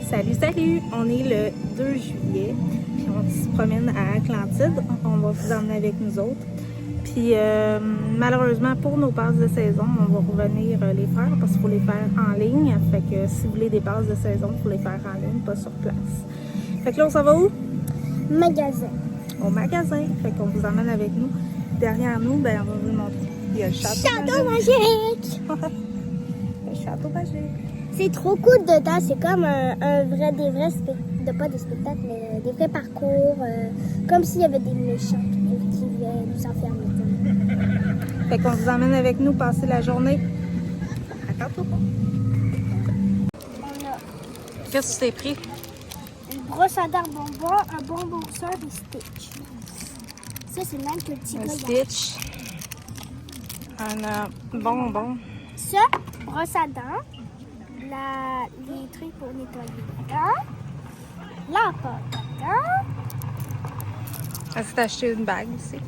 Salut, salut! On est le 2 juillet, puis on se promène à Atlantide. On va vous emmener avec nous autres. Puis malheureusement, pour nos passes de saison, on va revenir les faire parce qu'il faut les faire en ligne. Fait que si vous voulez des passes de saison, il faut les faire en ligne, pas sur place. Fait que là, on s'en va où? Magasin. Au magasin. Fait qu'on vous emmène avec nous. Derrière nous, ben, on va vous le montrer. Il y a le château magique! Le château magique. C'est trop cool dedans. C'est comme des vrais spectacles, pas des spectacles, mais des vrais parcours. Comme s'il y avait des méchants qui viennent nous enfermer. Fait qu'on vous emmène avec nous passer la journée. Attends-toi pas. On a Qu'est-ce que tu t'es pris? une brosse à dents bonbon, un bonbon sœur et Stitch. Ça, c'est le même que le petit Un gars. Stitch. Un bonbon. Ça, brosse à dents. Les trucs pour nettoyer les dents. La pâte à dents. Est-ce que t'as acheté une bague aussi? Ouais.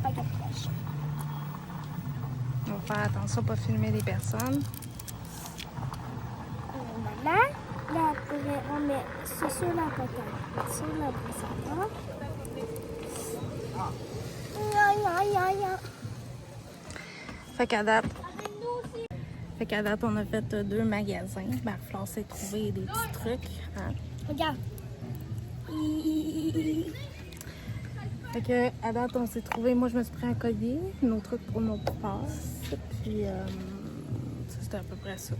Bague à poche. On va faire attention à ne pas filmer les personnes. Voilà. Là, après, on met ça sur la pâte à dents, sur la brosse à dents. Aïe, aïe, aïe, aïe. Fait qu'à date, on a fait 2 magasins. Marie-Flore s'est trouvé des petits trucs. Hein? Regarde. Fait que à date, on s'est trouvé. Moi, je me suis pris un collier, nos trucs pour nos passes. Puis, ça, c'était à peu près ça.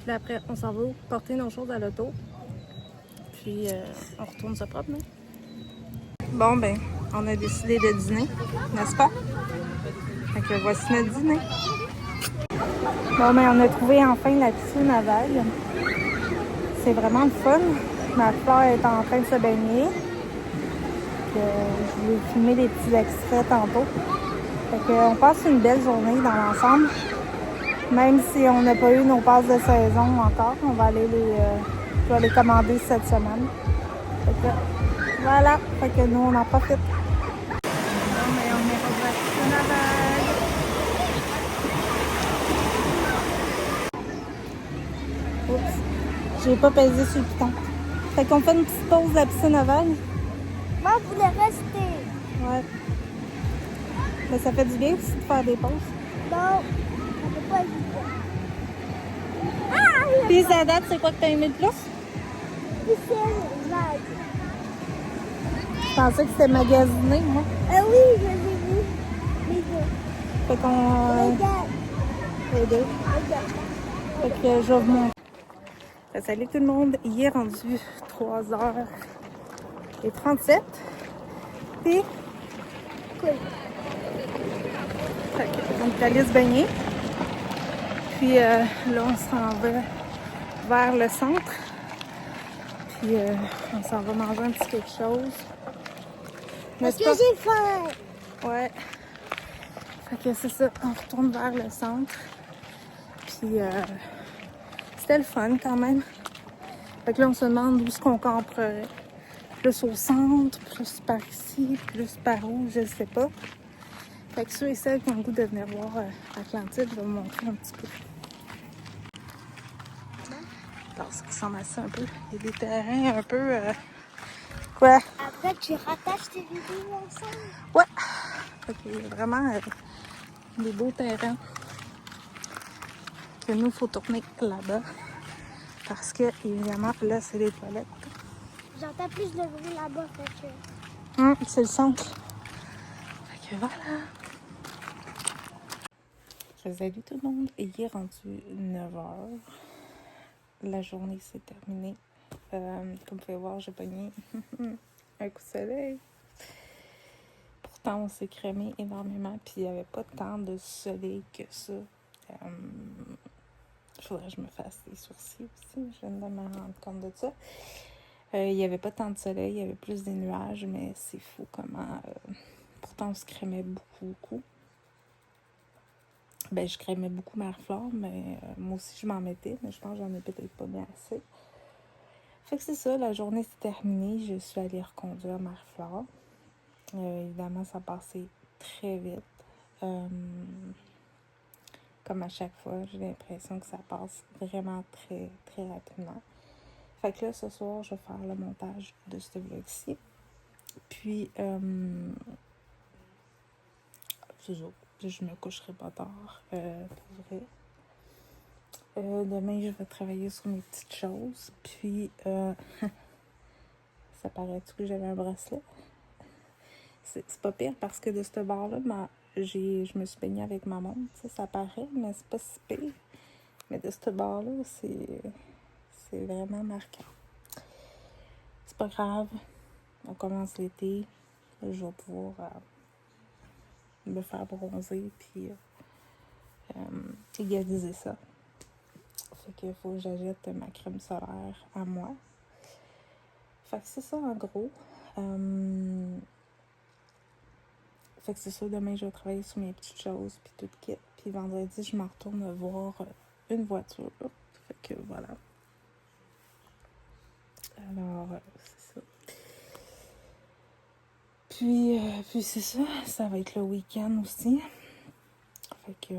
Puis après, on s'en va porter nos choses à l'auto. Puis, on retourne se promener. Bon, ben, on a décidé de dîner, n'est-ce pas? Fait que voici notre dîner. Bon, ben, on a trouvé enfin la piscine à vagues. C'est vraiment le fun. Ma fleur est en train de se baigner. Je vais filmer des petits extraits tantôt. Fait qu'on passe une belle journée dans l'ensemble. Même si on n'a pas eu nos passes de saison encore, on va aller je vais les commander cette semaine. Fait que, voilà, fait que nous on en profite. Bon, mais on est rendu à la piscine à vagues. Oups, j'ai pas pesé sur le piton. Fait qu'on fait une petite pause à la piscine à vagues. Moi, je voulais rester. Ouais. Mais ça fait du bien aussi de faire des pauses. Non, ça peut pas être Puis à date, c'est quoi que t'as aimé le plus? piscine, vague. Je pensais que c'était magasiné, moi. Ah oui, je l'ai vu. Les deux. Fait qu'on... Regarde. les deux. Regarde. Fait que je vais vous montrer. Salut tout le monde. Il est rendu 3h37. Puis... Cool. Fait que on est allé se baigner. Puis là, on s'en va vers le centre. Puis on s'en va manger un petit quelque chose. Parce N'est-ce que pas? j'ai faim. Ouais. Fait que c'est ça. On retourne vers le centre. Puis c'était le fun quand même. Fait que là, on se demande où est-ce qu'on camperait. Plus au centre, plus par ici, plus par où, je sais pas. Fait que ceux et celles qui ont le goût de venir voir Atlantide, je vais vous montrer un petit peu. Alors, ça ressemble à ça un peu. Il y a des terrains un peu... Quoi? Après, tu rattaches tes vidéos ensemble. Ouais! Fait qu'il y a vraiment des beaux terrains. Que nous, il faut tourner là-bas. Parce que, évidemment, là, c'est les toilettes. J'entends plus de bruit là-bas. Fait que... C'est le centre. Fait que voilà. Salut tout le monde. Il est rendu 9h. La journée s'est terminée. Comme vous pouvez voir, j'ai pogné un coup de soleil. Pourtant, on s'est crémé énormément. Puis il n'y avait pas tant de soleil que ça. Il faudrait que je me fasse des sourcils aussi. Je viens de me rendre compte de ça. Il n'y avait pas tant de soleil, il y avait plus des nuages, mais c'est fou comment... pourtant, on se crémait beaucoup. Ben, je crémais beaucoup Marie-Flore, mais moi aussi, je m'en mettais, mais je pense que j'en ai peut-être pas bien assez. Fait que c'est ça, la journée s'est terminée. Je suis allée reconduire Marie-Flore. Évidemment, ça passait très vite. comme à chaque fois, j'ai l'impression que ça passe vraiment très, très rapidement. Fait que là, ce soir, je vais faire le montage de ce vlog-ci. Puis, toujours, je me coucherai pas tard, pour vrai. Demain, je vais travailler sur mes petites choses. Puis, ça paraît-tu que j'avais un bracelet? C'est pas pire parce que de ce bar-là, je me suis baignée avec ma montre. Ça paraît, mais c'est pas si pire. Mais de ce bar-là, c'est vraiment marquant. C'est pas grave. On commence l'été. Je vais pouvoir me faire bronzer puis égaliser ça. Fait qu'il faut que j'achète ma crème solaire à moi. Fait que c'est ça en gros. Fait que c'est ça, demain je vais travailler sur mes petites choses puis tout kit. Puis vendredi, je m'en retourne voir une voiture. Fait que voilà. Alors, c'est ça. Puis c'est ça, ça va être le week-end aussi. Fait que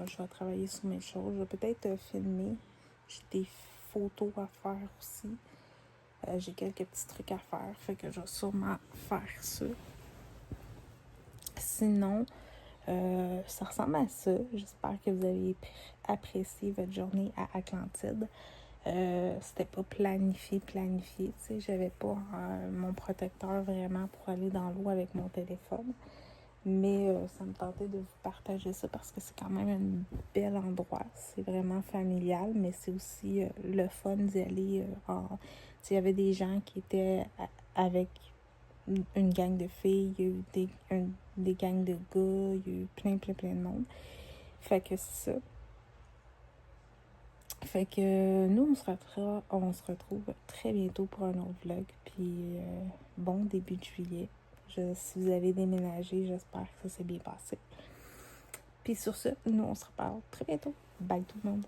je vais travailler sur mes choses. Je vais peut-être filmer. J'ai des photos à faire aussi. J'ai quelques petits trucs à faire. Fait que je vais sûrement faire ça. Sinon, ça ressemble à ça. J'espère que vous avez apprécié votre journée à Atlantide. C'était pas planifié, tu sais, j'avais pas mon protecteur vraiment pour aller dans l'eau avec mon téléphone, mais ça me tentait de vous partager ça parce que c'est quand même un bel endroit, c'est vraiment familial, mais c'est aussi le fun d'y aller tu sais, il y avait des gens qui étaient avec une gang de filles, il y a eu des gangs de gars, il y a eu plein de monde, fait que c'est ça. Fait que nous, on se retrouve très bientôt pour un autre vlog. Puis bon début de juillet. Si vous avez déménagé, j'espère que ça s'est bien passé. Puis sur ce, nous, on se reparle très bientôt. Bye tout le monde.